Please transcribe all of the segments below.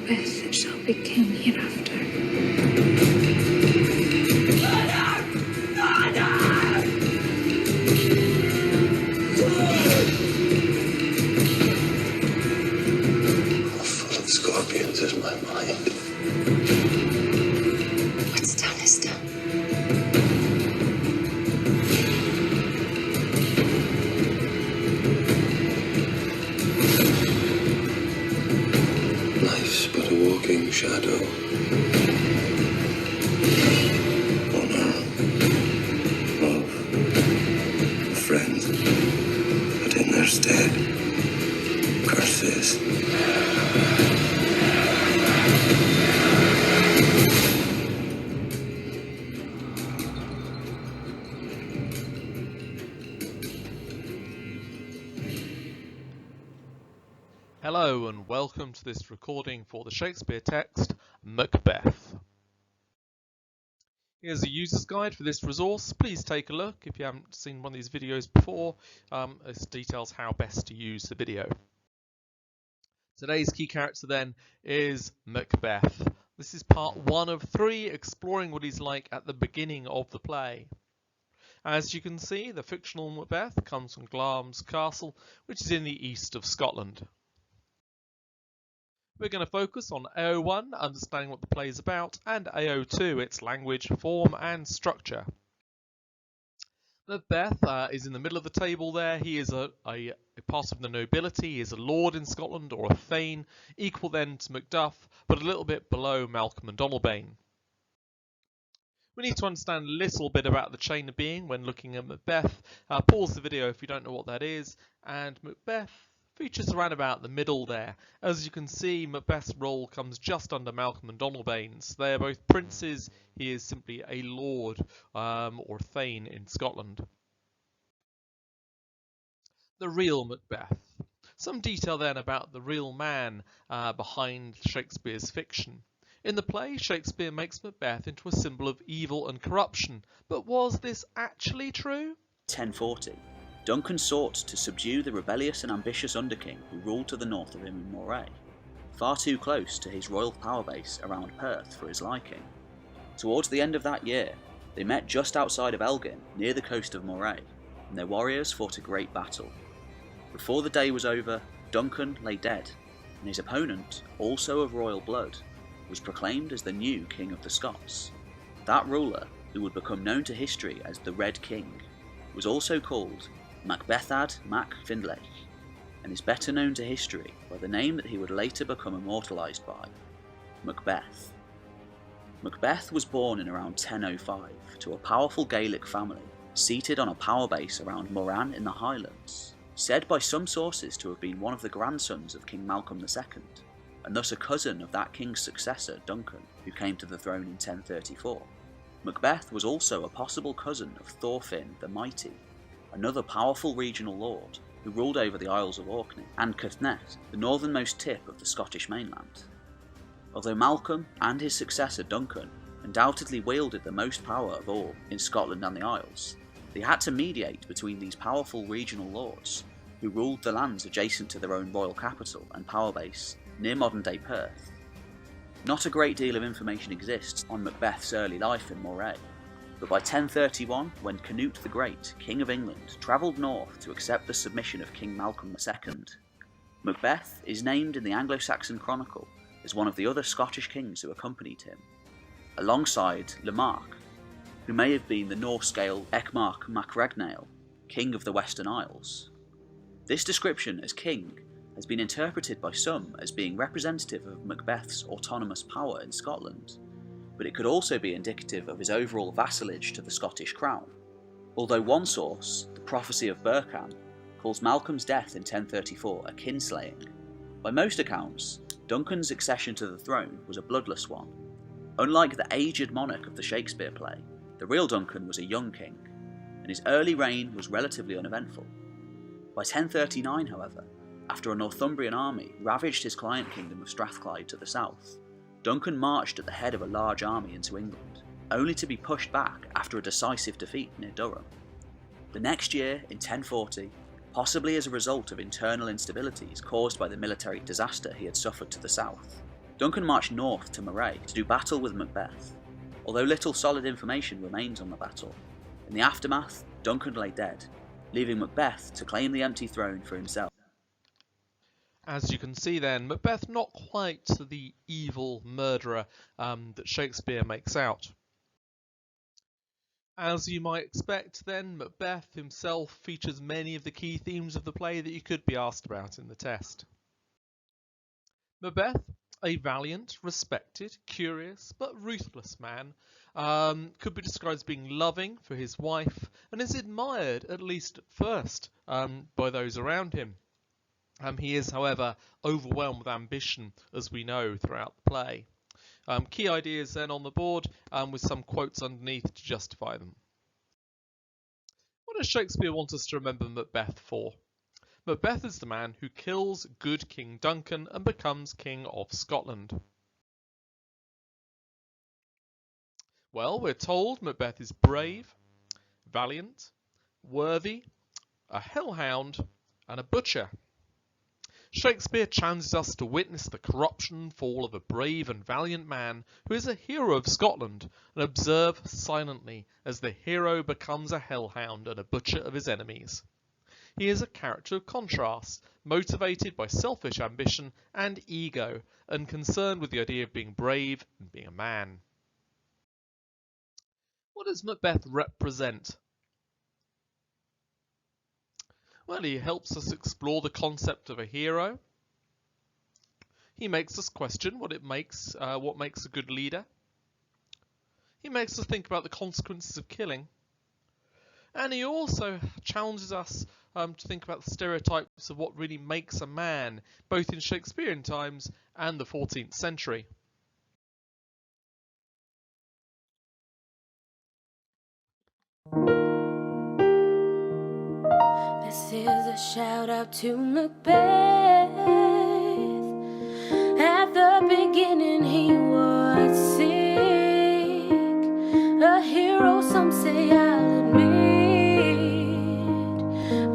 Macbeth that shall be king hereafter. Full of scorpions is my mind. What's done is done. Life's but a walking shadow. Honor, love, friends, but in their stead, curses. Hello and welcome to this recording for the Shakespeare text, Macbeth. Here's a user's guide for this resource. Please take a look if you haven't seen one of these videos before. This details how best to use the video. Today's key character then is Macbeth. This is part 1 of 3, exploring what he's like at the beginning of the play. As you can see, the fictional Macbeth comes from Glamis Castle, which is in the east of Scotland. We're going to focus on AO1, understanding what the play is about, and AO2, its language, form and structure. Macbeth is in the middle of the table there. He is a part of the nobility. He is a lord in Scotland, or a thane, equal then to Macduff, but a little bit below Malcolm and Donalbain. We need to understand a little bit about the chain of being when looking at Macbeth. Pause the video if you don't know what that is, and Macbeth features around about the middle there. As you can see, Macbeth's role comes just under Malcolm and Donalbain's. They are both princes. He is simply a lord or thane in Scotland. The real Macbeth. Some detail then about the real man behind Shakespeare's fiction. In the play, Shakespeare makes Macbeth into a symbol of evil and corruption. But was this actually true? 1040. Duncan sought to subdue the rebellious and ambitious underking who ruled to the north of him in Moray, far too close to his royal power base around Perth for his liking. Towards the end of that year, they met just outside of Elgin, near the coast of Moray, and their warriors fought a great battle. Before the day was over, Duncan lay dead, and his opponent, also of royal blood, was proclaimed as the new King of the Scots. That ruler, who would become known to history as the Red King, was also called Macbethad Mac Findlay, and is better known to history by the name that he would later become immortalised by, Macbeth. Macbeth was born in around 1005 to a powerful Gaelic family seated on a power base around Moran in the Highlands, said by some sources to have been one of the grandsons of King Malcolm II, and thus a cousin of that king's successor Duncan, who came to the throne in 1034. Macbeth was also a possible cousin of Thorfinn the Mighty, another powerful regional lord who ruled over the Isles of Orkney and Caithness, the northernmost tip of the Scottish mainland. Although Malcolm and his successor Duncan undoubtedly wielded the most power of all in Scotland and the Isles, they had to mediate between these powerful regional lords who ruled the lands adjacent to their own royal capital and power base near modern-day Perth. Not a great deal of information exists on Macbeth's early life in Moray, but by 1031, when Canute the Great, King of England, travelled north to accept the submission of King Malcolm II, Macbeth is named in the Anglo-Saxon Chronicle as one of the other Scottish kings who accompanied him, alongside Lemarch, who may have been the Norse-Gael Ecmarc mac Ragnael, King of the Western Isles. This description as king has been interpreted by some as being representative of Macbeth's autonomous power in Scotland, but it could also be indicative of his overall vassalage to the Scottish crown. Although one source, the Prophecy of Burkhan, calls Malcolm's death in 1034 a kinslaying, by most accounts, Duncan's accession to the throne was a bloodless one. Unlike the aged monarch of the Shakespeare play, the real Duncan was a young king, and his early reign was relatively uneventful. By 1039, however, after a Northumbrian army ravaged his client kingdom of Strathclyde to the south, Duncan marched at the head of a large army into England, only to be pushed back after a decisive defeat near Durham. The next year, in 1040, possibly as a result of internal instabilities caused by the military disaster he had suffered to the south, Duncan marched north to Moray to do battle with Macbeth, although little solid information remains on the battle. In the aftermath, Duncan lay dead, leaving Macbeth to claim the empty throne for himself. As you can see then, Macbeth not quite the evil murderer that Shakespeare makes out. As you might expect then, Macbeth himself features many of the key themes of the play that you could be asked about in the test. Macbeth, a valiant, respected, curious, but ruthless man, could be described as being loving for his wife and is admired, at least at first, by those around him. He is, however, overwhelmed with ambition, as we know throughout the play. Key ideas then on the board, with some quotes underneath to justify them. What does Shakespeare want us to remember Macbeth for? Macbeth is the man who kills good King Duncan and becomes King of Scotland. Well, we're told Macbeth is brave, valiant, worthy, a hellhound, and a butcher. Shakespeare challenges us to witness the corruption and fall of a brave and valiant man who is a hero of Scotland and observe silently as the hero becomes a hellhound and a butcher of his enemies. He is a character of contrast, motivated by selfish ambition and ego, and concerned with the idea of being brave and being a man. What does Macbeth represent? Well, he helps us explore the concept of a hero. He makes us question what makes a good leader. He makes us think about the consequences of killing. And he also challenges us to think about the stereotypes of what really makes a man, both in Shakespearean times and the 14th century. This is a shout out to Macbeth. At the beginning he was sick, a hero some say I'll admit,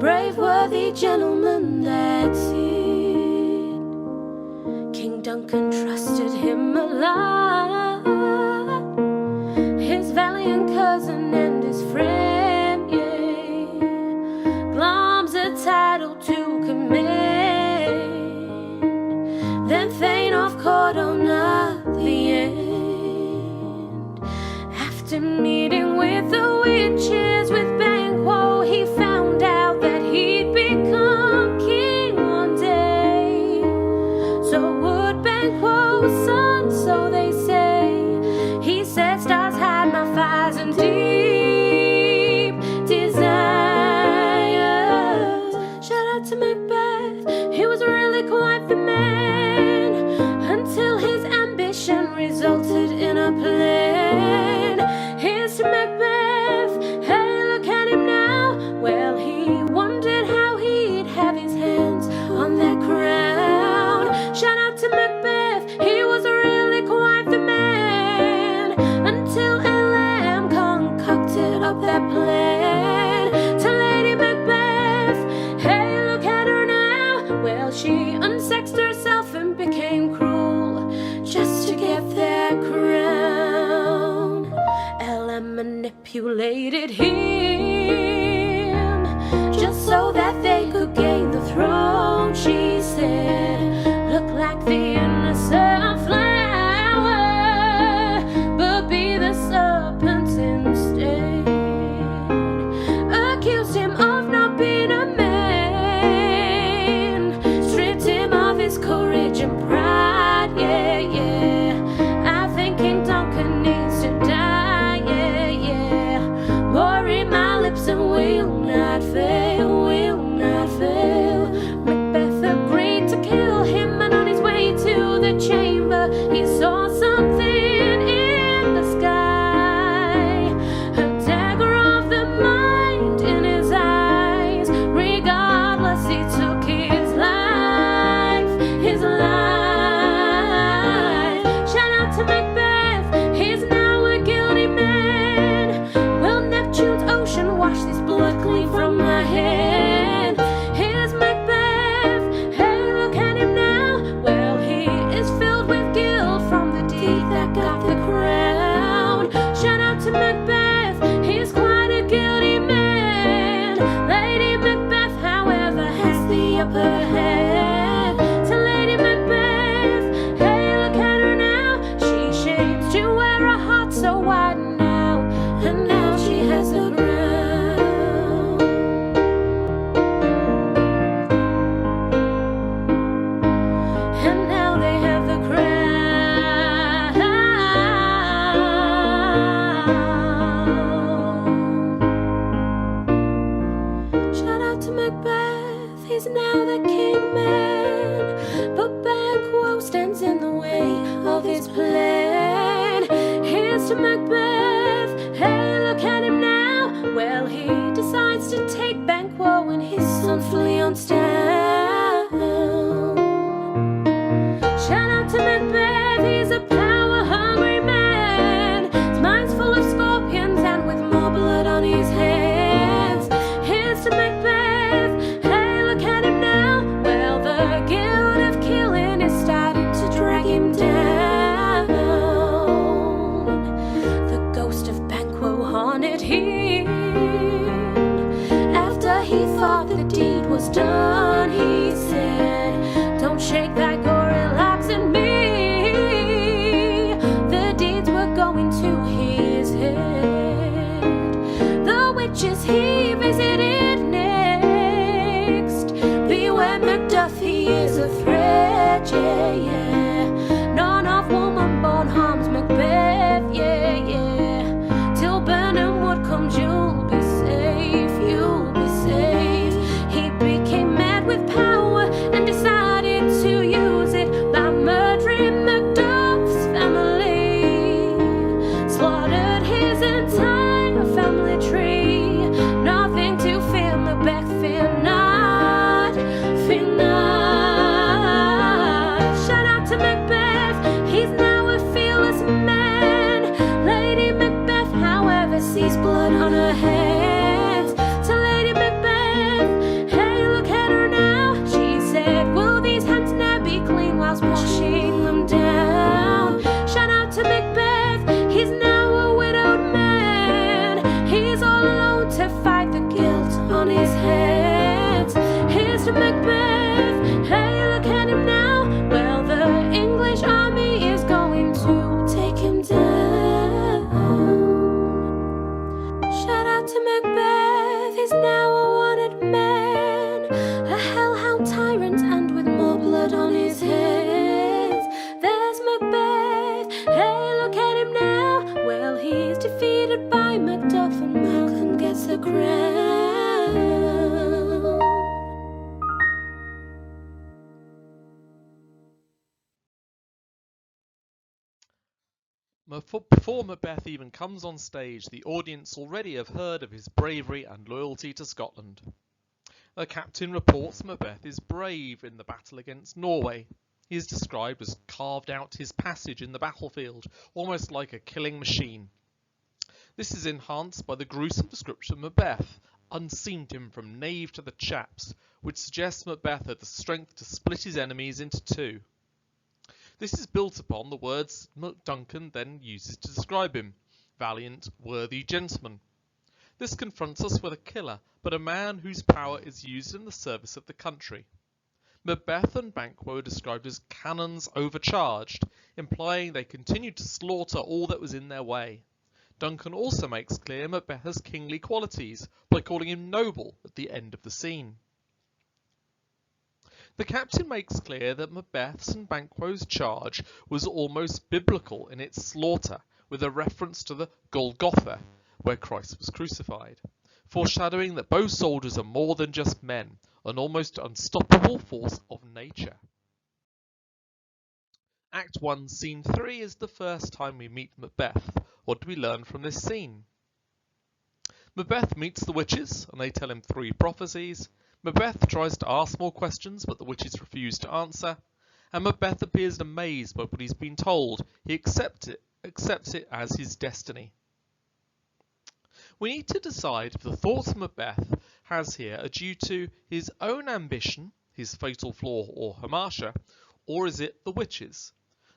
brave worthy gentleman that's it. King Duncan trusted him a lot, his valiant cousin and his friend. Title to command, then Thane of Cordon at the end. After meeting with the witches with Banquo, he found out that he'd become king one day. So would Banquo's son, so they say. He said, stars hide my fires and deep desire. To Macbeth, he was really quite the man, until his ambition resulted in a plan. Here's to Macbeth, hey look at him now. Well, he wondered how he'd have his hands on that crown. Shout out to Macbeth, he was really quite the man, until a lamb concocted up that plan to Lady Macbeth. Hey, well, she unsexed herself and became cruel just to get that crown. Ella manipulated him just so that they could gain the throne. She said, look like the innocent flower, but be the serpent instead. Accused him of not being a man, his courage and pride, yeah, yeah. I think King Duncan needs to die, yeah, yeah. Or he might up her head to Lady Macbeth. Hey, look at her now. She shames to wear a heart so wide now, and now she has the crown. And now they have the crown. Shout out to Macbeth, he's now the kingman, but Banquo stands in the way of his plan. Here's to Macbeth, hey, look at him now. Well, he decides to take Banquo and his son flee on down. Shout out to Macbeth, he's a power-hungry man. His mind's full of scorpions and with more blood on his hands. Here's to Macbeth, hey, look at him now. Well, the guilt of killing is starting to drag him down. The ghost of Banquo haunted him. After he thought the deed was done, he said, "Don't shake that gory locks at me." The deeds were going to his head. The witches he visited next. Beware Macduff, he is a threat, yeah, yeah. None of woman born harms Macbeth, yeah, yeah. Till Burnham wood comes, you'll be safe, you'll be safe. He became mad with power and decided to use it by murdering Macduff's family. Slaughtered his entire family tree. Nothing to fear, Macbeth, fear not, fear not. Shout out to Macbeth, he's now a fearless man. Lady Macbeth, however, sees blood on her hands. To Lady Macbeth, hey, look at her now. She said, will these hands now be clean whilst washing them down? Shout out to Macbeth, he's now a widowed man. He's all alone to fight the guilt on his hands. Here's to Macbeth, hey, look at him now. Well, the English army is going to take him down. Shout out to Macbeth, he's now a wanted man. A hellhound tyrant and with more blood on his hands. There's Macbeth, hey, look at him now. Well, he's defeated by Macduff and Malcolm gets the crown. Before Macbeth even comes on stage, the audience already have heard of his bravery and loyalty to Scotland. The captain reports Macbeth is brave in the battle against Norway. He is described as carved out his passage in the battlefield, almost like a killing machine. This is enhanced by the gruesome description of Macbeth, unseamed him from nave to the chaps, which suggests Macbeth had the strength to split his enemies into two. This is built upon the words Duncan then uses to describe him: valiant, worthy gentleman. This confronts us with a killer, but a man whose power is used in the service of the country. Macbeth and Banquo are described as cannons overcharged, implying they continued to slaughter all that was in their way. Duncan also makes clear Macbeth has kingly qualities by calling him noble at the end of the scene. The captain makes clear that Macbeth's and Banquo's charge was almost biblical in its slaughter, with a reference to the Golgotha, where Christ was crucified, foreshadowing that both soldiers are more than just men, an almost unstoppable force of nature. Act 1, Scene 3 is the first time we meet Macbeth. What do we learn from this scene? Macbeth meets the witches, and they tell him 3 prophecies. Macbeth tries to ask more questions, but the witches refuse to answer, and Macbeth appears amazed by what he's been told. He accepts it as his destiny. We need to decide if the thoughts Macbeth has here are due to his own ambition, his fatal flaw or hamartia, or is it the witches?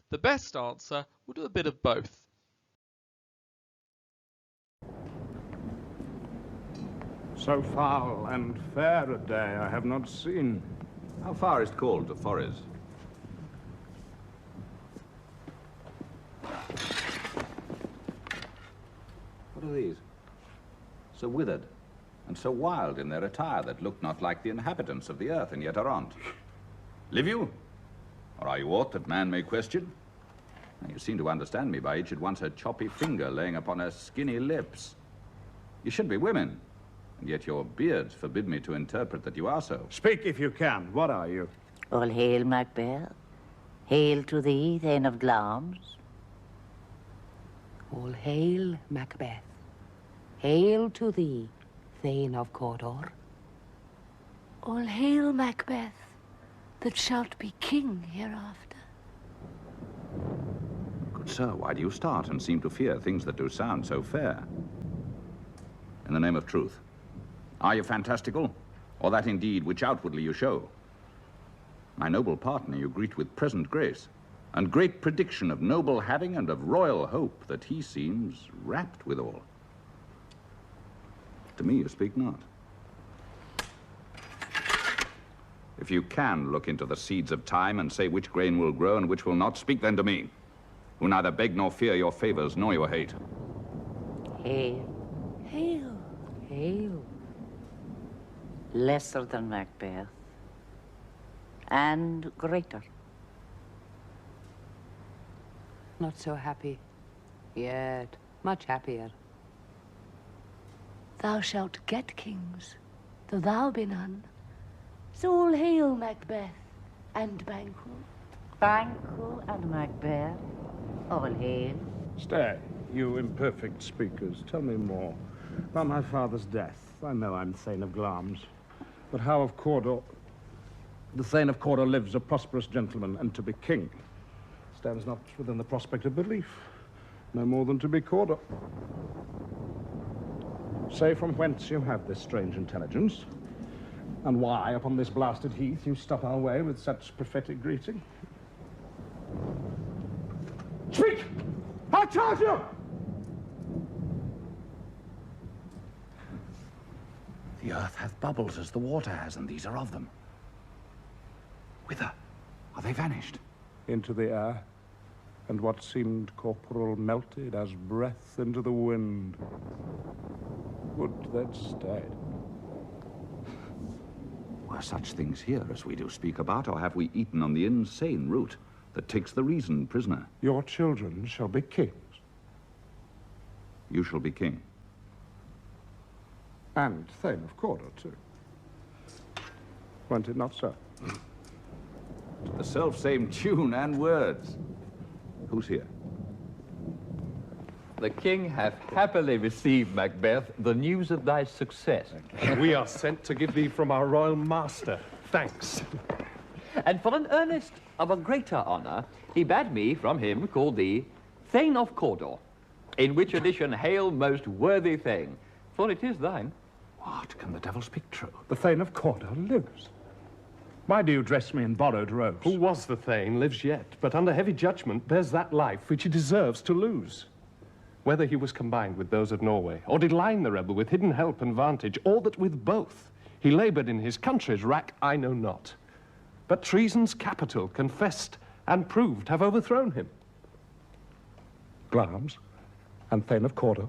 The best answer will do a bit of both. So foul and fair a day I have not seen. How far is it called to Forres? What are these? So withered, and so wild in their attire that look not like the inhabitants of the earth, and yet are on't. Live you? Or are you aught that man may question? Now, you seem to understand me by each at once her choppy finger laying upon her skinny lips. You should be women, and yet your beards forbid me to interpret that you are so. Speak if you can. What are you? All hail, Macbeth. Hail to thee, Thane of Glamis. All hail, Macbeth. Hail to thee, Thane of Cawdor. All hail, Macbeth, that shalt be king hereafter. Good sir, why do you start and seem to fear things that do sound so fair? In the name of truth, are you fantastical, or that indeed which outwardly you show? My noble partner you greet with present grace, and great prediction of noble having and of royal hope that he seems rapt withal. To me you speak not. If you can look into the seeds of time and say which grain will grow and which will not, speak then to me, who neither beg nor fear your favors nor your hate. Hail. Hail. Hail. Lesser than Macbeth, and greater. Not so happy, yet much happier. Thou shalt get kings, though thou be none. So all hail, Macbeth and Banquo. Banquo and Macbeth, all hail. Stay, you imperfect speakers. Tell me more. About my father's death. I know I'm Thane of Glamis. But how of Cawdor? The Thane of Cawdor lives a prosperous gentleman, and to be king stands not within the prospect of belief, no more than to be Cawdor. Say from whence you have this strange intelligence, and why upon this blasted heath you stop our way with such prophetic greeting. Speak! I charge you! The earth hath bubbles as the water has, and these are of them. Whither? Are they vanished? Into the air, and what seemed corporal melted as breath into the wind. Would they'd stayed. Were such things here as we do speak about, or have we eaten on the insane root that takes the reason prisoner? Your children shall be kings. You shall be king. And Thane of Cawdor, too. Weren't it not so? The self-same tune and words. Who's here? The king hath happily received, Macbeth, the news of thy success. We are sent to give thee from our royal master. Thanks. And for an earnest of a greater honor, he bade me from him call thee Thane of Cawdor, in which addition hail most worthy Thane, for it is thine. What? Can the devil speak true? The Thane of Cawdor lives. Why do you dress me in borrowed robes? Who was the Thane lives yet, but under heavy judgment bears that life which he deserves to lose. Whether he was combined with those of Norway, or did line the rebel with hidden help and vantage, or that with both he laboured in his country's wrack, I know not. But treason's capital, confessed and proved, have overthrown him. Glamis and Thane of Cawdor.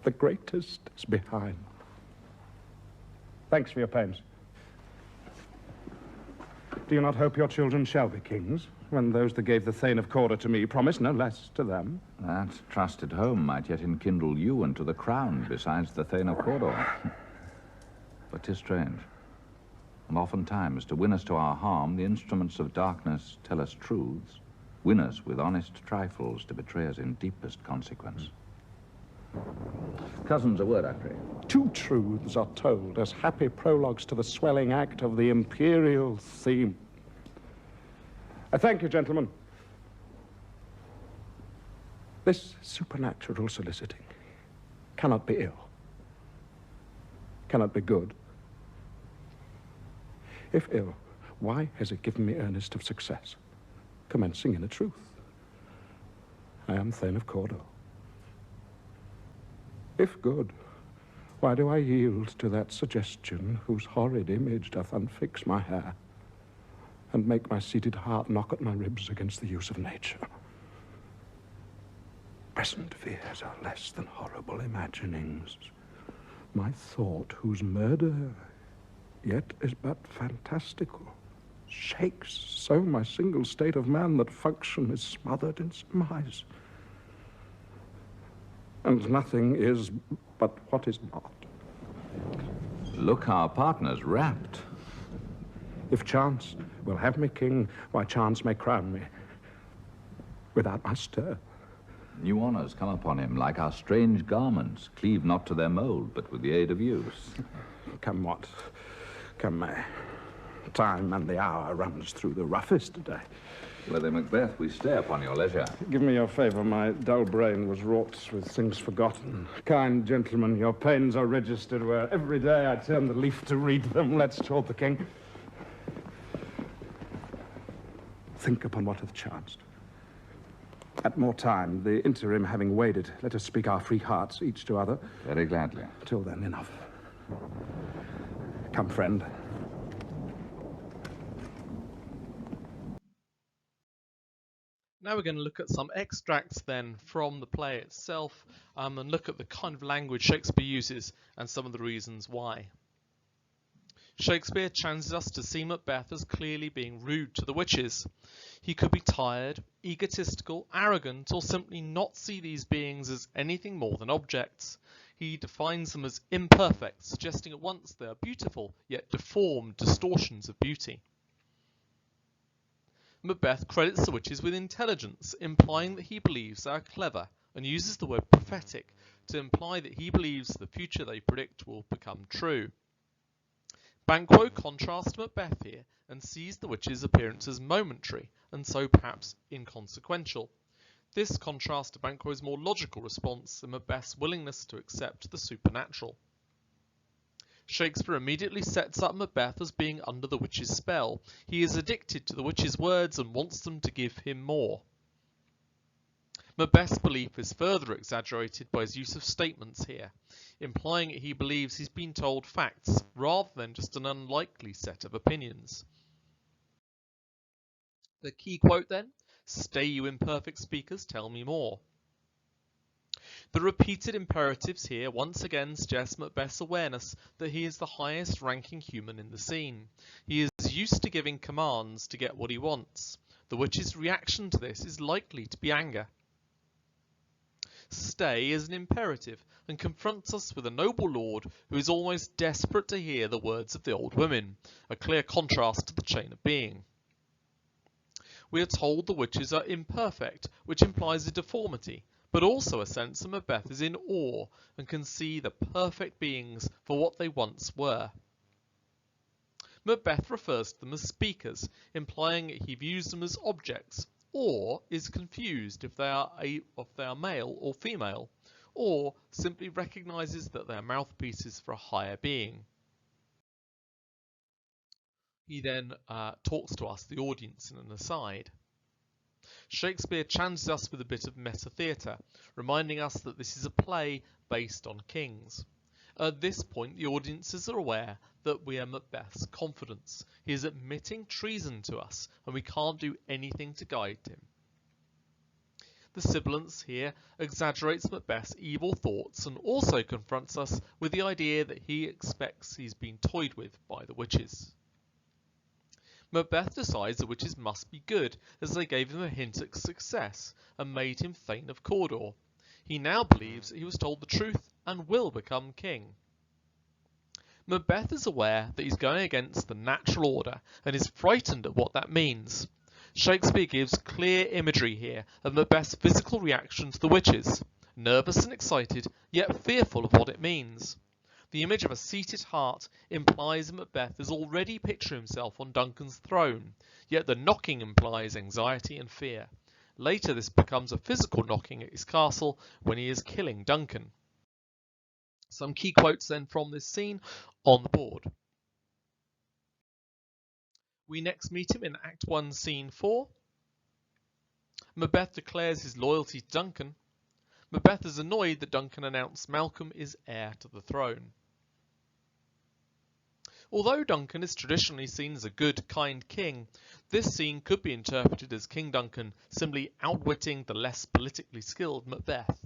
The greatest is behind. Thanks for your pains. Do you not hope your children shall be kings, when those that gave the Thane of Cawdor to me promise no less to them? That trust at home might yet enkindle you unto the crown, besides the Thane of Cawdor. But 'tis strange. And oftentimes, to win us to our harm, the instruments of darkness tell us truths, win us with honest trifles to betray us in deepest consequence. Cousins, a word, I pray. Two truths are told as happy prologues to the swelling act of the imperial theme. I thank you, gentlemen. This supernatural soliciting cannot be ill, cannot be good. If ill, why has it given me earnest of success, commencing in a truth? I am Thane of Cawdor. If good, Why do I yield to that suggestion whose horrid image doth unfix my hair and make my seated heart knock at my ribs against the use of nature? Present fears are less than horrible imaginings. My thought, whose murder yet is but fantastical, shakes so my single state of man that function is smothered in surmise. And nothing is but what is not. Look, our partner's rapt. If chance will have me king, why chance may crown me without my stir. New honors come upon him like our strange garments, cleave not to their mold, but with the aid of use. Come what, come may. Time and the hour runs through the roughest day. Whether Macbeth, we stay upon your leisure. Give me your favor, my dull brain was wrought with things forgotten. Kind gentlemen, your pains are registered where every day I turn the leaf to read them. Let's talk the king. Think upon what hath chanced. At more time, the interim having waded, let us speak our free hearts, each to other. Very gladly. Till then, enough. Come, friend. Now we're going to look at some extracts then from the play itself and look at the kind of language Shakespeare uses and some of the reasons why. Shakespeare challenges us to see Macbeth as clearly being rude to the witches. He could be tired, egotistical, arrogant, or simply not see these beings as anything more than objects. He defines them as imperfect, suggesting at once they are beautiful, yet deformed distortions of beauty. Macbeth credits the witches with intelligence, implying that he believes they are clever, and uses the word prophetic to imply that he believes the future they predict will become true. Banquo contrasts to Macbeth here and sees the witches' appearance as momentary, and so perhaps inconsequential. This contrasts to Banquo's more logical response and Macbeth's willingness to accept the supernatural. Shakespeare immediately sets up Macbeth as being under the witch's spell. He is addicted to the witch's words and wants them to give him more. Macbeth's belief is further exaggerated by his use of statements here, implying that he believes he's been told facts rather than just an unlikely set of opinions. The key quote then, "Stay you imperfect speakers, tell me more." The repeated imperatives here once again suggest Macbeth's awareness that he is the highest ranking human in the scene. He is used to giving commands to get what he wants. The witch's reaction to this is likely to be anger. Stay is an imperative and confronts us with a noble lord who is almost desperate to hear the words of the old women, a clear contrast to the chain of being. We are told the witches are imperfect, which implies a deformity, but also a sense that Macbeth is in awe and can see the perfect beings for what they once were. Macbeth refers to them as speakers, implying that he views them as objects, or is confused if they are male or female, or simply recognises that they are mouthpieces for a higher being. He then talks to us, the audience, in an aside. Shakespeare challenges us with a bit of meta-theatre, reminding us that this is a play based on kings. At this point, the audiences are aware that we are Macbeth's confidants. He is admitting treason to us, and we can't do anything to guide him. The sibilance here exaggerates Macbeth's evil thoughts and also confronts us with the idea that he expects he's been toyed with by the witches. Macbeth decides the witches must be good, as they gave him a hint at success and made him Thane of Cawdor. He now believes that he was told the truth and will become king. Macbeth is aware that he's going against the natural order and is frightened at what that means. Shakespeare gives clear imagery here of Macbeth's physical reaction to the witches, nervous and excited, yet fearful of what it means. The image of a seated heart implies that Macbeth is already picturing himself on Duncan's throne, yet the knocking implies anxiety and fear. Later this becomes a physical knocking at his castle when he is killing Duncan. Some key quotes then from this scene on the board. We next meet him in Act 1, Scene 4. Macbeth declares his loyalty to Duncan. Macbeth is annoyed that Duncan announced Malcolm is heir to the throne. Although Duncan is traditionally seen as a good, kind king, this scene could be interpreted as King Duncan simply outwitting the less politically skilled Macbeth.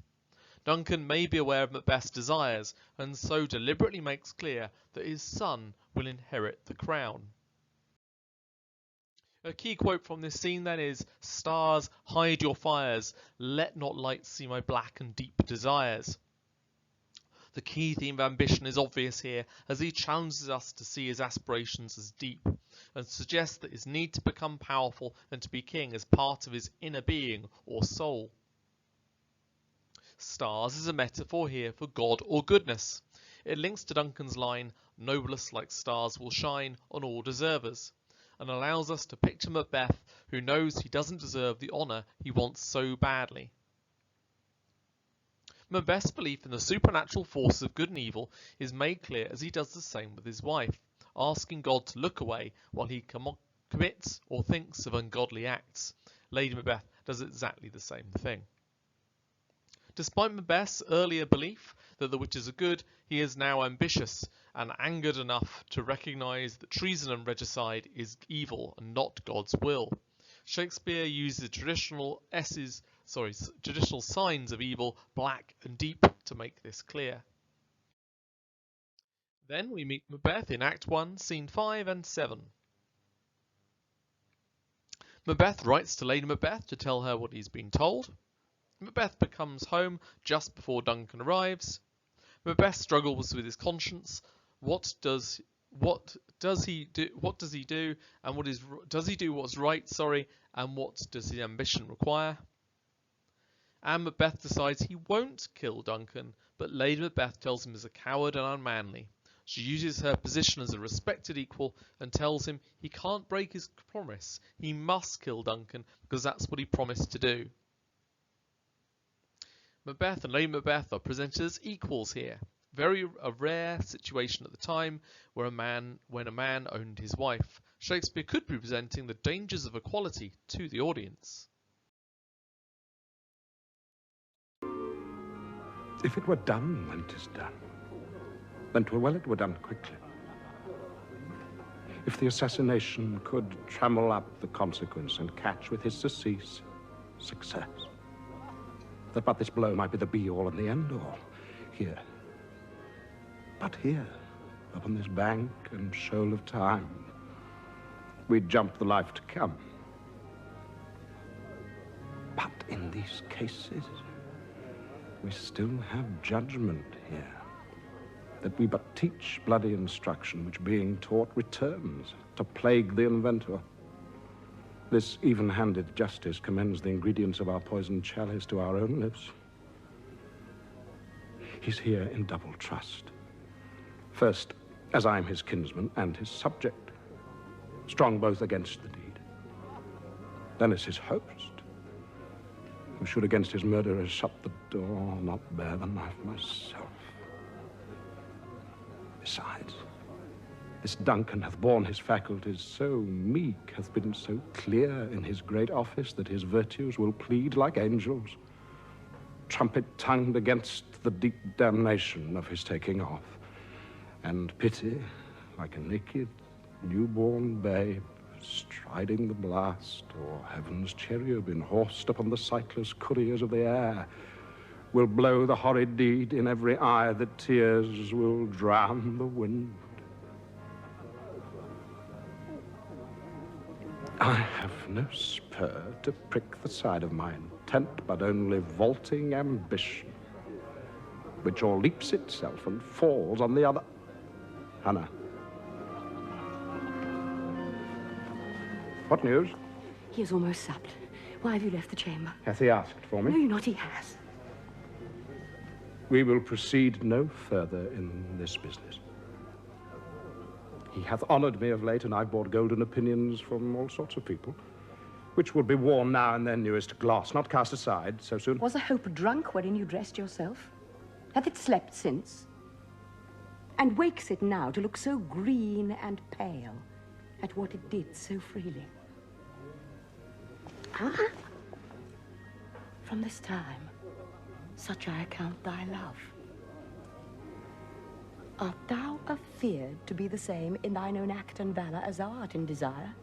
Duncan may be aware of Macbeth's desires, and so deliberately makes clear that his son will inherit the crown. A key quote from this scene then is, "Stars, hide your fires, let not light see my black and deep desires." The key theme of ambition is obvious here, as he challenges us to see his aspirations as deep, and suggests that his need to become powerful and to be king is part of his inner being or soul. Stars is a metaphor here for God or goodness. It links to Duncan's line, "Noblest like stars will shine on all deservers," and allows us to picture Macbeth, who knows he doesn't deserve the honour he wants so badly. Macbeth's belief in the supernatural forces of good and evil is made clear as he does the same with his wife, asking God to look away while he commits or thinks of ungodly acts. Lady Macbeth does exactly the same thing. Despite Macbeth's earlier belief that the witches are good, he is now ambitious and angered enough to recognise that treason and regicide is evil and not God's will. Shakespeare uses traditional signs of evil, black and deep, to make this clear. Then we meet Macbeth in Act 1, Scene 5 and 7. Macbeth writes to Lady Macbeth to tell her what he's been told. Macbeth becomes home just before Duncan arrives. Macbeth struggles with his conscience. What does he do? And does he do what's right? And what does his ambition require? And Macbeth decides he won't kill Duncan, but Lady Macbeth tells him he's a coward and unmanly. She uses her position as a respected equal and tells him he can't break his promise. He must kill Duncan because that's what he promised to do. Macbeth and Lady Macbeth are presented as equals here. A rare situation at the time when a man owned his wife. Shakespeare could be presenting the dangers of equality to the audience. If it were done when it is done, then 'twere well it were done quickly. If the assassination could trammel up the consequence and catch with his surcease success, that but this blow might be the be-all and the end-all here. But here, upon this bank and shoal of time, we jump the life to come. But in these cases, we still have judgment here, that we but teach bloody instruction, which being taught returns to plague the inventor. This even-handed justice commends the ingredients of our poisoned chalice to our own lips. He's here in double trust. First, as I am his kinsman and his subject, strong both against the deed. Then as his host, who should against his murderer shut the door, not bear the knife myself. Besides, this Duncan hath borne his faculties so meek, hath been so clear in his great office, that his virtues will plead like angels, trumpet-tongued against the deep damnation of his taking off, and pity, like a naked newborn babe, striding the blast, or heaven's cherubim horsed upon the sightless couriers of the air, will blow the horrid deed in every eye that tears will drown the wind. I have no spur to prick the side of my intent, but only vaulting ambition, which all leaps itself and falls on the other. Hannah. What news? He is almost supped. Why have you left the chamber? Hath he asked for me? No, not he has. We will proceed no further in this business. He hath honoured me of late, and I've bought golden opinions from all sorts of people, which would be worn now and then, newest glass, not cast aside so soon. Was a hope drunk wherein you dressed yourself? Hath it slept since? And wakes it now to look so green and pale at what it did so freely? Ah! From this time, such I account thy love. Art thou afeard to be the same in thine own act and valour as thou art in desire?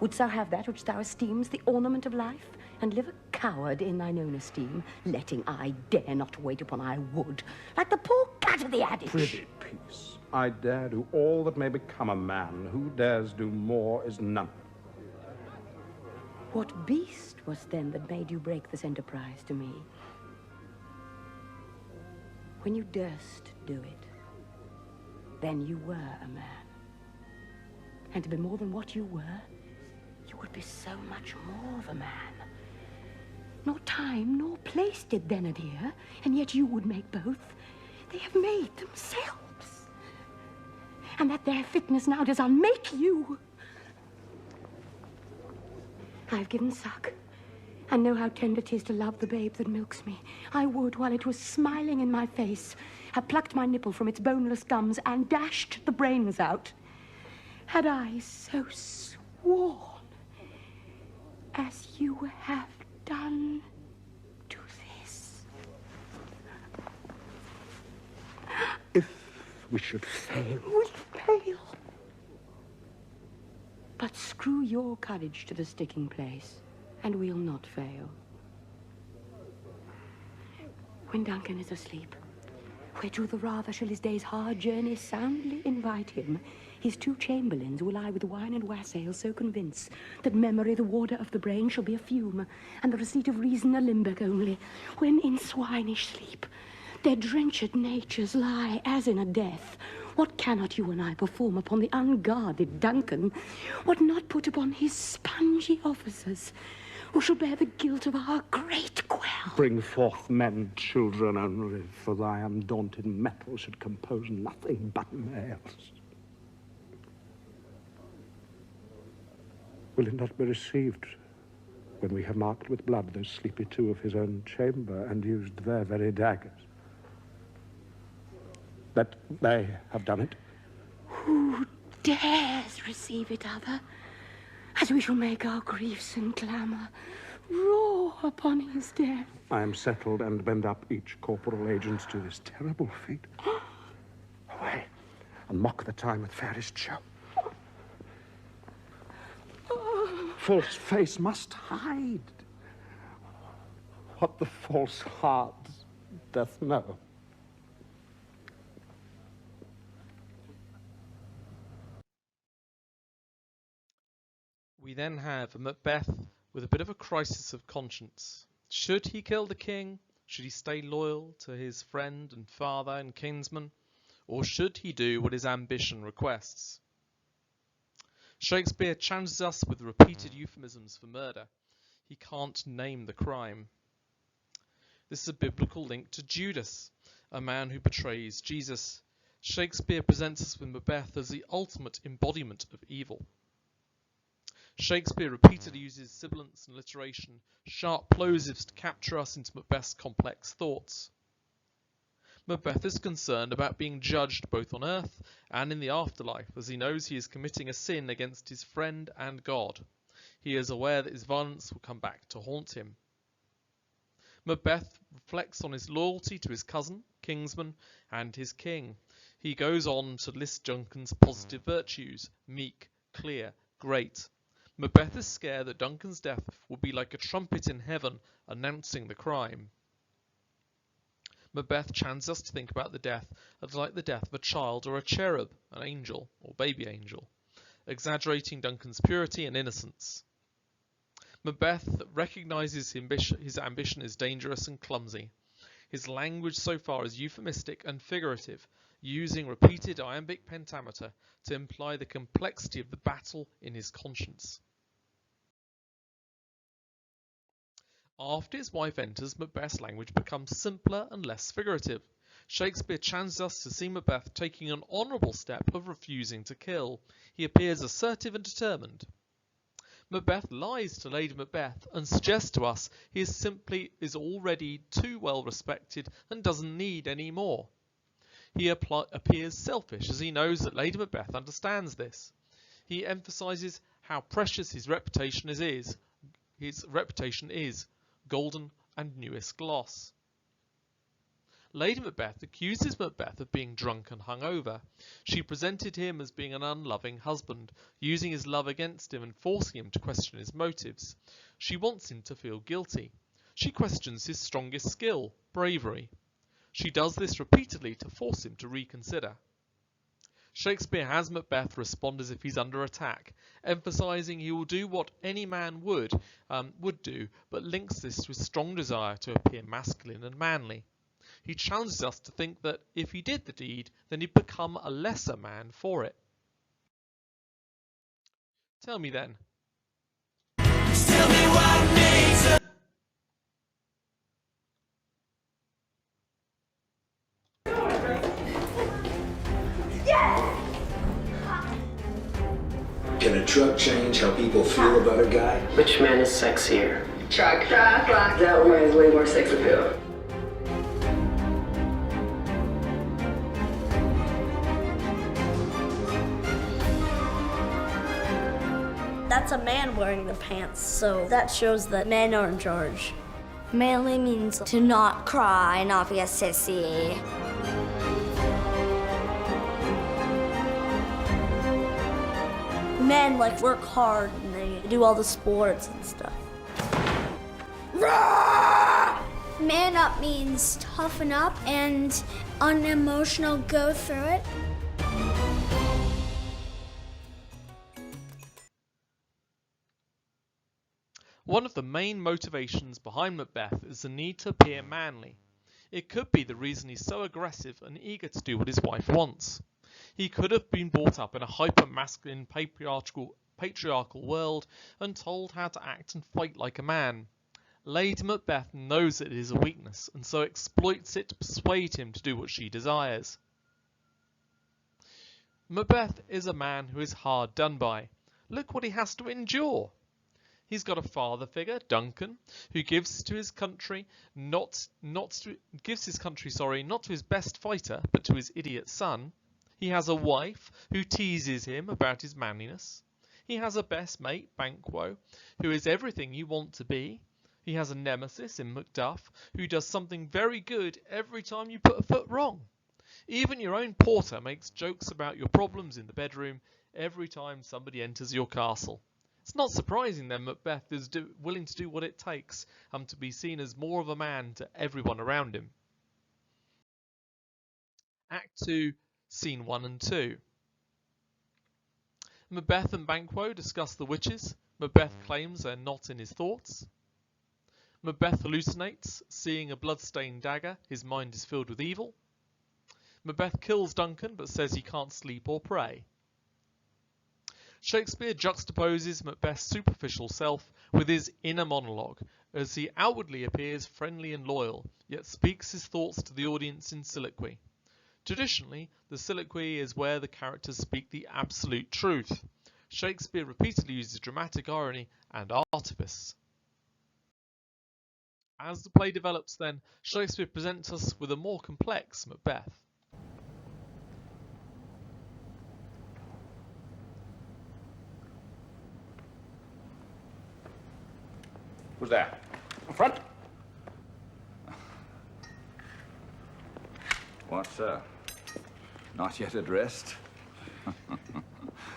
Wouldst thou have that which thou esteemest the ornament of life, and live a coward in thine own esteem, letting I dare not wait upon I would, like the poor cat of the adage? Prithee, peace. I dare do all that may become a man. Who dares do more is none. What beast was then that made you break this enterprise to me? When you durst do it, then you were a man. And to be more than what you were, you would be so much more of a man. Nor time nor place did then adhere, and yet you would make both. They have made themselves. And that their fitness now does unmake you. I have given suck, and know how tender 'tis to love the babe that milks me. I would, while it was smiling in my face, have plucked my nipple from its boneless gums and dashed the brains out, had I so sworn as you have done to this. If we should fail... We fail. But screw your courage to the sticking place, and we'll not fail. When Duncan is asleep, whereto the rather shall his day's hard journey soundly invite him, his two chamberlains will I with wine and wassail so convince that memory the warder of the brain shall be a fume, and the receipt of reason a limbeck only, when in swinish sleep their drenched natures lie as in a death. What cannot you and I perform upon the unguarded Duncan? What not put upon his spongy officers, who shall bear the guilt of our great quell? Bring forth men, children only, for thy undaunted metal should compose nothing but males. Will it not be received when we have marked with blood those sleepy two of his own chamber and used their very daggers? That they have done it? Who dares receive it other, as we shall make our griefs and clamour roar upon his death? I am settled and bend up each corporal agents to this terrible feat. Away, and mock the time with fairest show. False face must hide what the false heart doth know. We then have a Macbeth with a bit of a crisis of conscience. Should he kill the king? Should he stay loyal to his friend and father and kinsman? Or should he do what his ambition requests? Shakespeare challenges us with repeated euphemisms for murder. He can't name the crime. This is a biblical link to Judas, a man who betrays Jesus. Shakespeare presents us with Macbeth as the ultimate embodiment of evil. Shakespeare repeatedly uses sibilance and alliteration, sharp plosives to capture us into Macbeth's complex thoughts. Macbeth is concerned about being judged both on earth and in the afterlife, as he knows he is committing a sin against his friend and God. He is aware that his violence will come back to haunt him. Macbeth reflects on his loyalty to his cousin, kinsman, and his king. He goes on to list Duncan's positive virtues: meek, clear, great. Macbeth is scared that Duncan's death will be like a trumpet in heaven announcing the crime. Macbeth challenges us to think about the death as like the death of a child or a cherub, an angel or baby angel, exaggerating Duncan's purity and innocence. Macbeth recognises his ambition is dangerous and clumsy. His language so far is euphemistic and figurative, using repeated iambic pentameter to imply the complexity of the battle in his conscience. After his wife enters, Macbeth's language becomes simpler and less figurative. Shakespeare challenges us to see Macbeth taking an honourable step of refusing to kill. He appears assertive and determined. Macbeth lies to Lady Macbeth and suggests to us he is already too well respected and doesn't need any more. He appears selfish as he knows that Lady Macbeth understands this. He emphasises how precious his reputation is. His reputation is golden and newest gloss. Lady Macbeth accuses Macbeth of being drunk and hungover. She presented him as being an unloving husband, using his love against him and forcing him to question his motives. She wants him to feel guilty. She questions his strongest skill, bravery. She does this repeatedly to force him to reconsider. Shakespeare has Macbeth respond as if he's under attack, emphasising he will do what any man would do, but links this to his strong desire to appear masculine and manly. He challenges us to think that if he did the deed, then he'd become a lesser man for it. Tell me then. Tell me what makes Can a truck change how people feel about a guy? Which man is sexier? Truck. That one has way more sex appeal. That's a man wearing the pants, so that shows that men are in charge. Manly means to not cry, not be a sissy. Men work hard and they do all the sports and stuff. Man up means toughen up and unemotional, go through it. One of the main motivations behind Macbeth is the need to appear manly. It could be the reason he's so aggressive and eager to do what his wife wants. He could have been brought up in a hyper-masculine patriarchal world and told how to act and fight like a man. Lady Macbeth knows that it is a weakness and so exploits it to persuade him to do what she desires. Macbeth is a man who is hard done by. Look what he has to endure. He's got a father figure, Duncan, who gives to his country not to his best fighter, but to his idiot son. He has a wife who teases him about his manliness. He has a best mate, Banquo, who is everything you want to be. He has a nemesis in Macduff, who does something very good every time you put a foot wrong. Even your own porter makes jokes about your problems in the bedroom every time somebody enters your castle. It's not surprising then Macbeth is willing to do what it takes to be seen as more of a man to everyone around him. Act 2, Scene 1 and 2. Macbeth and Banquo discuss the witches. Macbeth claims they're not in his thoughts. Macbeth hallucinates, seeing a blood-stained dagger. His mind is filled with evil. Macbeth kills Duncan but says he can't sleep or pray. Shakespeare juxtaposes Macbeth's superficial self with his inner monologue, as he outwardly appears friendly and loyal, yet speaks his thoughts to the audience in soliloquy. Traditionally, the soliloquy is where the characters speak the absolute truth. Shakespeare repeatedly uses dramatic irony and artifice. As the play develops then, Shakespeare presents us with a more complex Macbeth. Who's there? Up front. What, sir? Not yet at rest?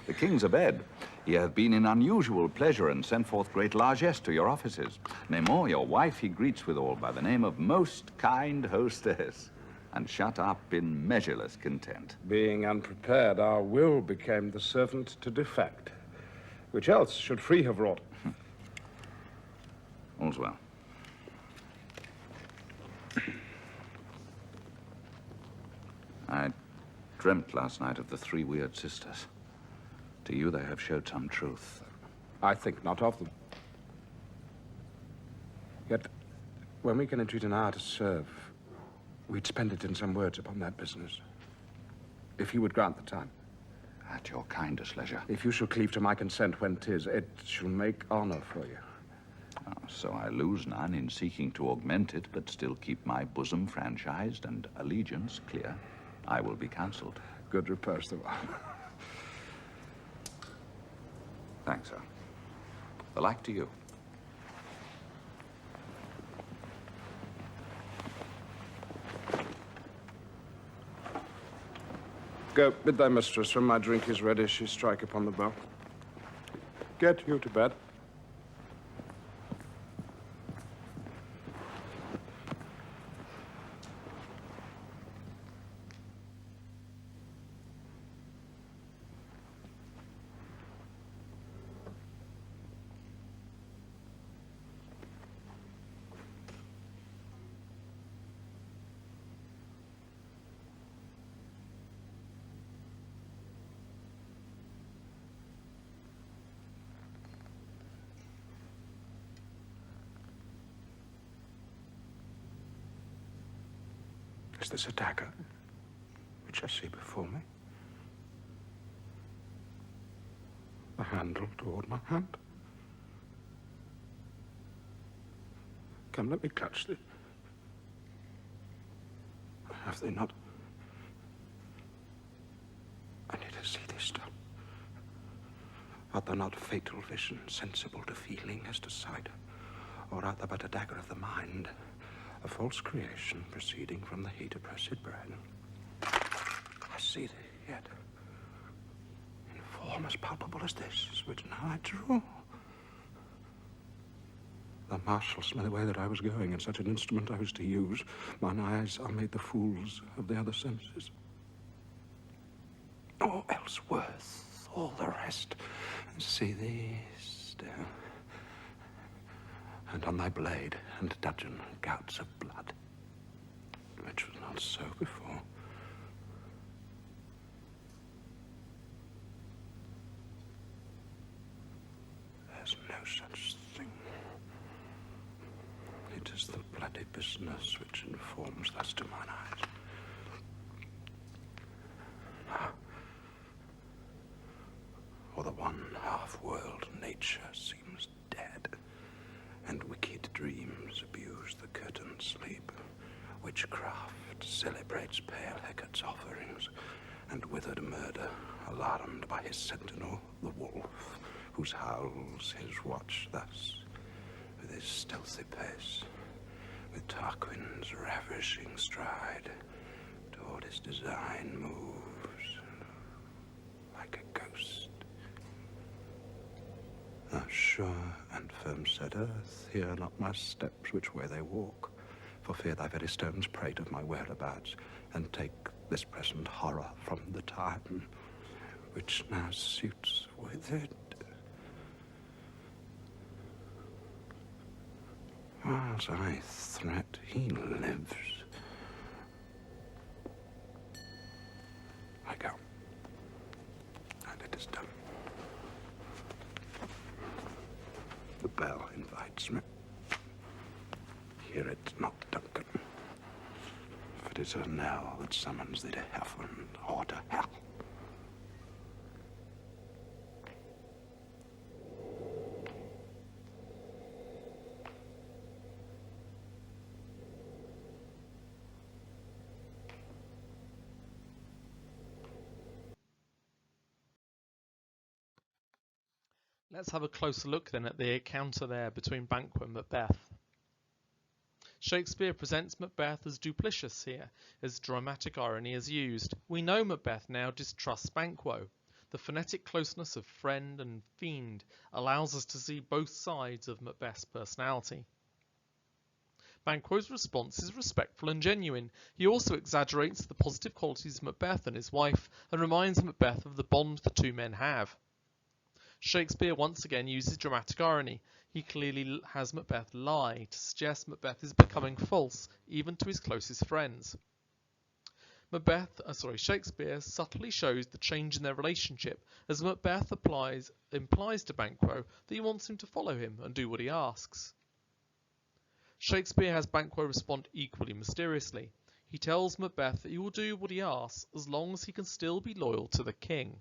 The king's abed. He hath been in unusual pleasure and sent forth great largesse to your offices. Nay more, your wife he greets withal by the name of most kind hostess, and shut up in measureless content. Being unprepared, our will became the servant to defect, which else should free have wrought. All's well. I dreamt last night of the three weird sisters. To you they have showed some truth. I think not of them. Yet, when we can entreat an hour to serve, we'd spend it in some words upon that business. If you would grant the time. At your kindest leisure. If you shall cleave to my consent when 'tis, it shall make honor for you. So I lose none in seeking to augment it, but still keep my bosom franchised and allegiance clear. I will be counselled. Good repose, the one. Thanks, sir. The like to you. Go, bid thy mistress, when my drink is ready, she strike upon the bell. Get you to bed. Is this a dagger which I see before me? The handle toward my hand. Come, let me clutch thee. Have they not? I need to see thee still. Art thou not fatal vision, sensible to feeling as to sight? Or art thou but a dagger of the mind? A false creation proceeding from the heat oppressed brain. I see thee yet, in form as palpable as this, which now I drew. The marshals smell the way that I was going, and such an instrument I was to use. Mine eyes are made the fools of the other senses. All else worth, all the rest, see thee still. And on thy blade and dudgeon gouts of blood, which was not so before. There's no such thing. It is the bloody business which informs thus to mine eyes. For the one half-world nature seems dead, and wicked dreams abuse the curtained sleep. Witchcraft celebrates pale Hecate's offerings, and withered murder, alarmed by his sentinel, the wolf, whose howls his watch thus, with his stealthy pace, with Tarquin's ravishing stride, toward his design moves, like a ghost. A sure and firm-set earth, hear not my steps which way they walk, for fear thy very stones prate of my whereabouts, and take this present horror from the time which now suits with it. Whilst I threat, he lives. I go, and it is done. The bell invites me. Hear it not, Duncan. If it is a knell that summons thee to heaven or to hell. Let's have a closer look then at the encounter there between Banquo and Macbeth. Shakespeare presents Macbeth as duplicitous here, as dramatic irony is used. We know Macbeth now distrusts Banquo. The phonetic closeness of friend and fiend allows us to see both sides of Macbeth's personality. Banquo's response is respectful and genuine. He also exaggerates the positive qualities of Macbeth and his wife, and reminds Macbeth of the bond the two men have. Shakespeare once again uses dramatic irony. He clearly has Macbeth lie to suggest Macbeth is becoming false, even to his closest friends. Shakespeare subtly shows the change in their relationship, as Macbeth implies to Banquo that he wants him to follow him and do what he asks. Shakespeare has Banquo respond equally mysteriously. He tells Macbeth that he will do what he asks as long as he can still be loyal to the king.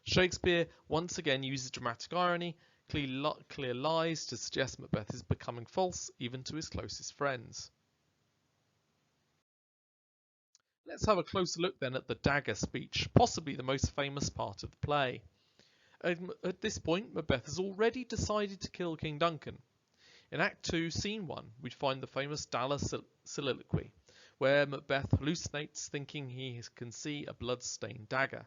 Shakespeare once again uses dramatic irony, clear lies to suggest Macbeth is becoming false, even to his closest friends. Let's have a closer look then at the Dagger Speech, possibly the most famous part of the play. At this point, Macbeth has already decided to kill King Duncan. In Act 2, Scene 1, we find the famous Dagger soliloquy, where Macbeth hallucinates, thinking he can see a blood-stained dagger.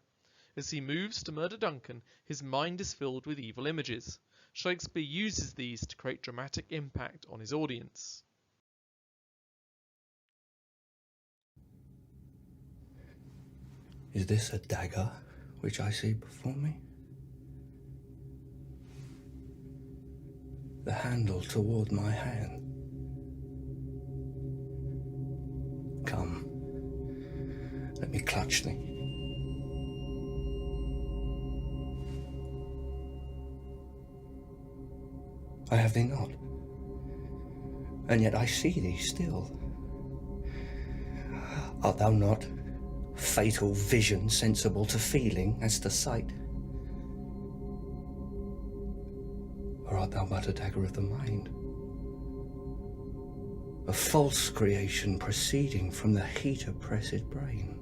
As he moves to murder Duncan, his mind is filled with evil images. Shakespeare uses these to create dramatic impact on his audience. Is this a dagger which I see before me? The handle toward my hand. Come, let me clutch thee. I have thee not, and yet I see thee still. Art thou not fatal vision, sensible to feeling as to sight? Or art thou but a dagger of the mind? A false creation proceeding from the heat-oppressed brain?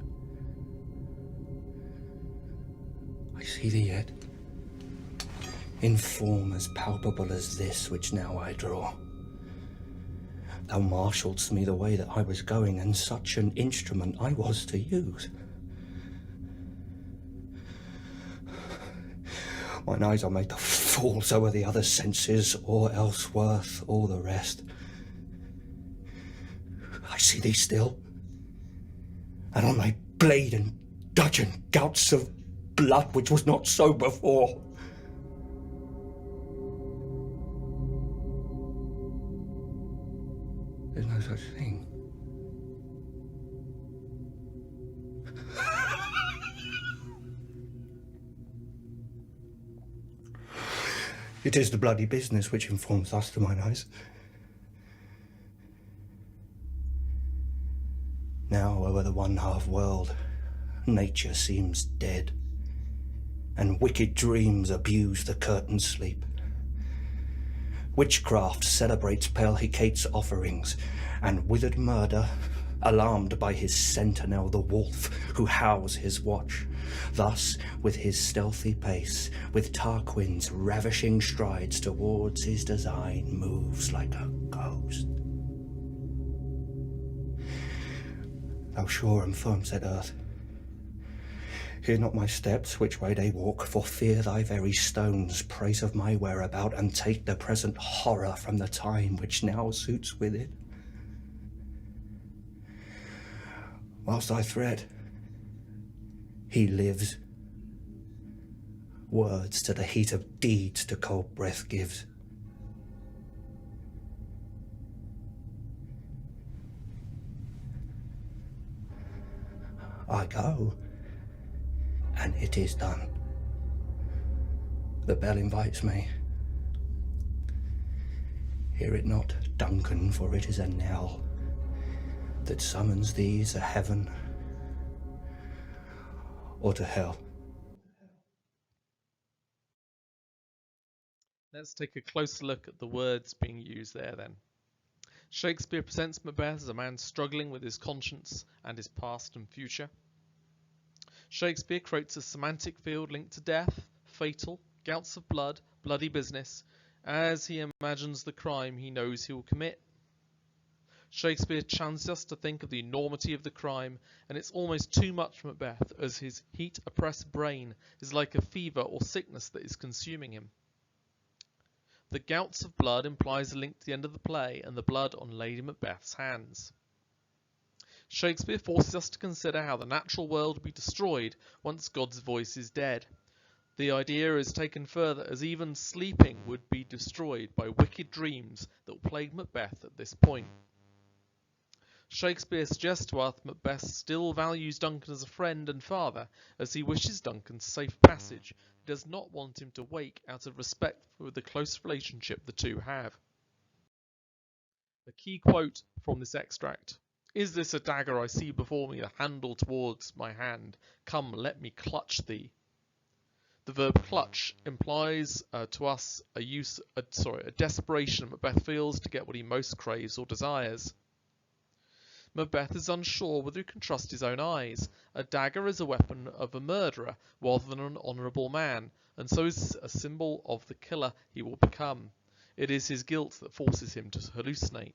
I see thee yet, in form as palpable as this which now I draw. Thou marshalledst me the way that I was going, and such an instrument I was to use. Mine eyes are made to fall, so are the other senses, or else worth all the rest. I see thee still, and on thy blade and dudgeon gouts of blood which was not so before. There's no such thing. It is the bloody business which informs thus to mine eyes. Now over the one-half world, nature seems dead, and wicked dreams abuse the curtained sleep. Witchcraft celebrates pale Hecate's offerings, and withered murder, alarmed by his sentinel, the wolf, who howls his watch. Thus, with his stealthy pace, with Tarquin's ravishing strides towards his design, moves like a ghost. Thou sure and firm set earth, hear not my steps, which way they walk, for fear thy very stones praise of my whereabout, and take the present horror from the time which now suits with it. Whilst I threat, he lives. Words to the heat of deeds to cold breath gives. I go, and it is done. The bell invites me. Hear it not, Duncan, for it is a knell that summons thee to heaven or to hell. Let's take a closer look at the words being used there then. Shakespeare presents Macbeth as a man struggling with his conscience and his past and future. Shakespeare creates a semantic field linked to death, fatal, gouts of blood, bloody business, as he imagines the crime he knows he will commit. Shakespeare challenges us to think of the enormity of the crime, and it's almost too much for Macbeth, as his heat-oppressed brain is like a fever or sickness that is consuming him. The gouts of blood implies a link to the end of the play and the blood on Lady Macbeth's hands. Shakespeare forces us to consider how the natural world will be destroyed once God's voice is dead. The idea is taken further, as even sleeping would be destroyed by wicked dreams that will plague Macbeth at this point. Shakespeare suggests to us Macbeth still values Duncan as a friend and father, as he wishes Duncan's safe passage. He does not want him to wake out of respect for the close relationship the two have. The key quote from this extract: "Is this a dagger I see before me, the handle towards my hand? Come, let me clutch thee." The verb clutch implies to us a desperation Macbeth feels to get what he most craves or desires. Macbeth is unsure whether he can trust his own eyes. A dagger is a weapon of a murderer rather than an honourable man, and so is a symbol of the killer he will become. It is his guilt that forces him to hallucinate.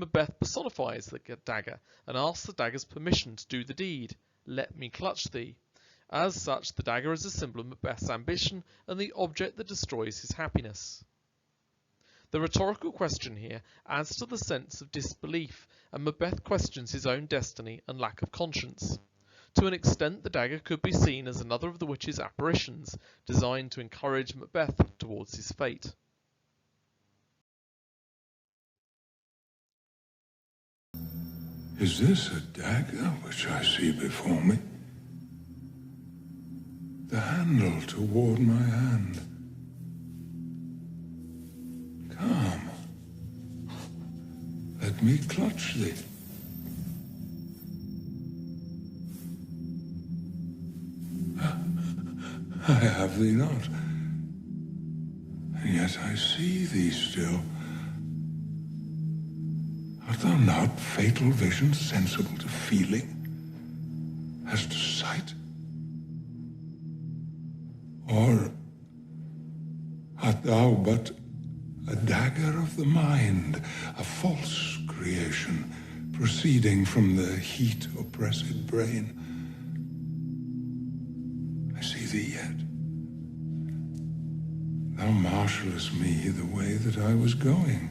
Macbeth personifies the dagger and asks the dagger's permission to do the deed. Let me clutch thee. As such, the dagger is a symbol of Macbeth's ambition and the object that destroys his happiness. The rhetorical question here adds to the sense of disbelief, and Macbeth questions his own destiny and lack of conscience. To an extent, the dagger could be seen as another of the witch's apparitions, designed to encourage Macbeth towards his fate. Is this a dagger which I see before me? The handle toward my hand. Come, let me clutch thee. I have thee not, and yet I see thee still. Art thou not fatal vision sensible to feeling, as to sight? Or art thou but a dagger of the mind, a false creation, proceeding from the heat-oppressed brain? I see thee yet. Thou marshallest me the way that I was going,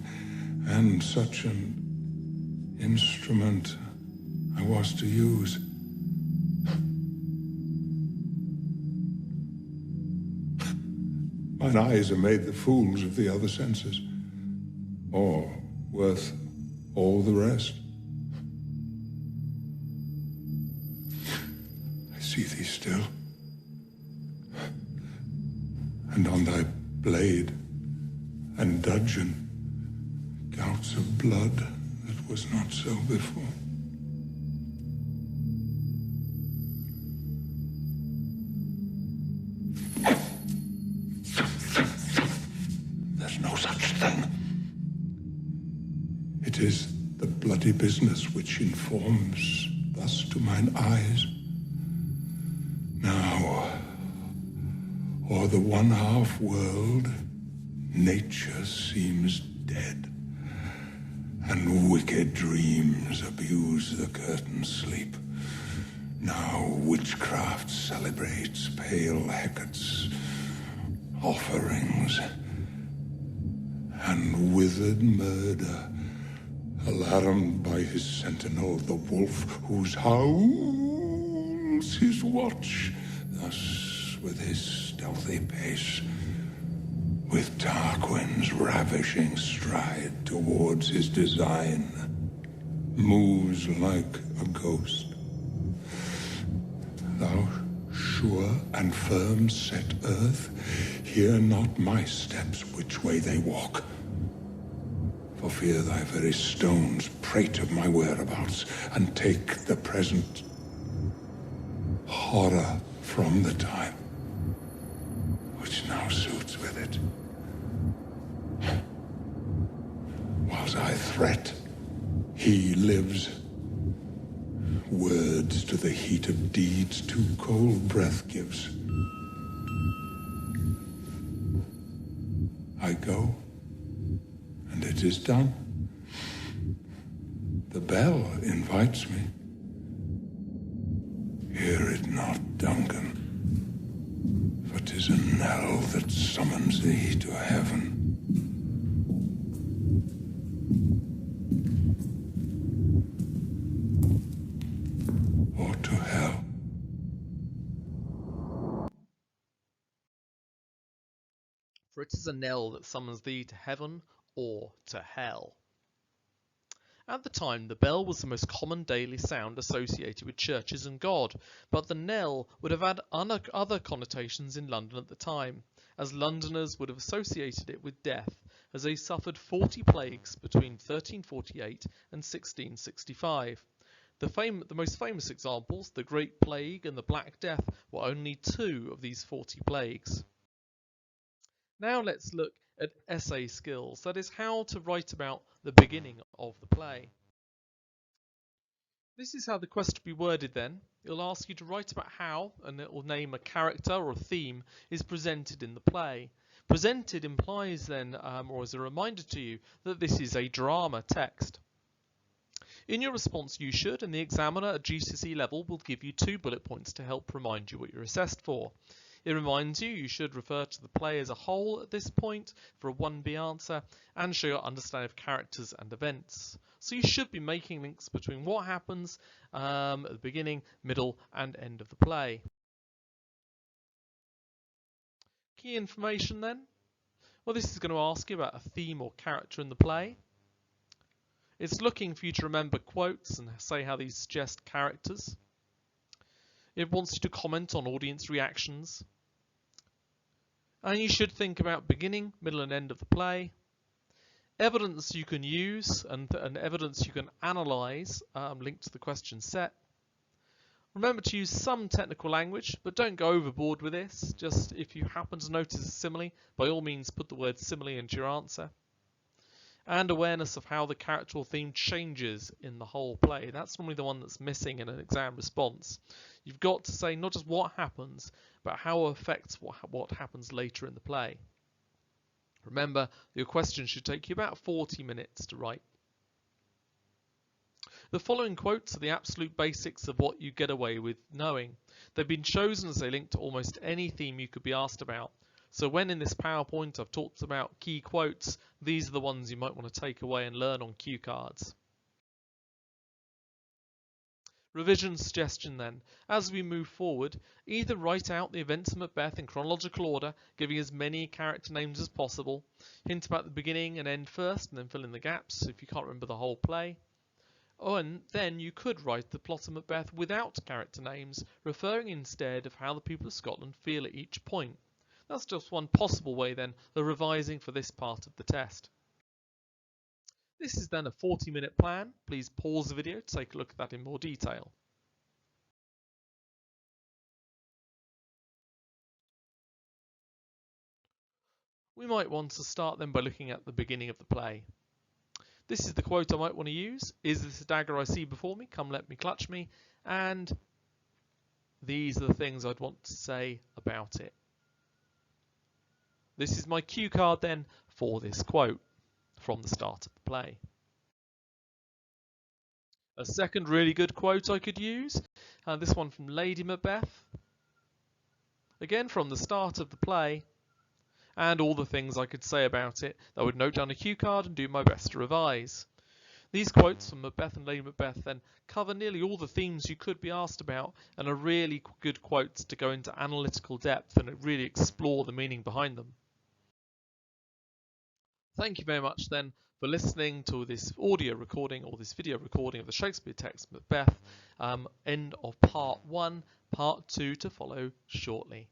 and such an instrument I was to use. Mine eyes are made the fools of the other senses, or worth all the rest. I see thee still, and on thy blade and dudgeon gouts of blood that was not so before. There's no such thing. It is the bloody business which informs thus to mine eyes. Now, o'er the one-half world, nature seems dead, and wicked dreams abuse the curtain's sleep. Now witchcraft celebrates pale Hecate's offerings, and withered murder, alarmed by his sentinel, the wolf, whose howls his watch, thus with his stealthy pace, with Tarquin's ravishing stride towards his design, moves like a ghost. Thou sure and firm set earth, hear not my steps which way they walk, for fear thy very stones prate of my whereabouts, and take the present horror from the time which now suits with it. Whilst I threat, he lives. Words to the heat of deeds too cold breath gives. I go, and it is done. The bell invites me. Hear it not, Duncan, for 'tis a knell that summons thee to heaven. Or to hell. For it is a knell that summons thee to heaven or to hell. At the time, the bell was the most common daily sound associated with churches and God, but the knell would have had other connotations in London at the time, as Londoners would have associated it with death, as they suffered 40 plagues between 1348 and 1665. The most famous examples, the Great Plague and the Black Death, were only 2 of these 40 plagues. Now let's look at essay skills, that is, how to write about the beginning of the play. This is how the question will be worded then. It'll ask you to write about how, and it will name a character or a theme, is presented in the play. Presented implies then, or as a reminder to you, that this is a drama text. In your response you should, and the examiner at GCSE level will give you 2 bullet points to help remind you what you're assessed for. It reminds you should refer to the play as a whole at this point for a 1B answer and show your understanding of characters and events. So you should be making links between what happens at the beginning, middle and end of the play. Key information then. Well, this is going to ask you about a theme or character in the play. It's looking for you to remember quotes and say how these suggest characters. It wants you to comment on audience reactions. And you should think about beginning, middle and end of the play. Evidence you can use and evidence you can analyse linked to the question set. Remember to use some technical language, but don't go overboard with this. Just if you happen to notice a simile, by all means put the word simile into your answer. And awareness of how the character or theme changes in the whole play. That's normally the one that's missing in an exam response. You've got to say not just what happens, but how it affects what happens later in the play. Remember, your question should take you about 40 minutes to write. The following quotes are the absolute basics of what you get away with knowing. They've been chosen as they link to almost any theme you could be asked about. So when in this PowerPoint I've talked about key quotes, these are the ones you might want to take away and learn on cue cards. Revision suggestion then. As we move forward, either write out the events of Macbeth in chronological order, giving as many character names as possible, hint about the beginning and end first, and then fill in the gaps if you can't remember the whole play. And then you could write the plot of Macbeth without character names, referring instead of how the people of Scotland feel at each point. That's just one possible way then of revising for this part of the test. This is then a 40-minute plan. Please pause the video to take a look at that in more detail. We might want to start then by looking at the beginning of the play. This is the quote I might want to use. Is this a dagger I see before me? Come let me clutch me. And these are the things I'd want to say about it. This is my cue card then for this quote from the start of the play. A second really good quote I could use, this one from Lady Macbeth. Again from the start of the play, and all the things I could say about it that I would note down a cue card and do my best to revise. These quotes from Macbeth and Lady Macbeth then cover nearly all the themes you could be asked about and are really good quotes to go into analytical depth and really explore the meaning behind them. Thank you very much then for listening to this audio recording or this video recording of the Shakespeare text Macbeth. End of part 1, part 2 to follow shortly.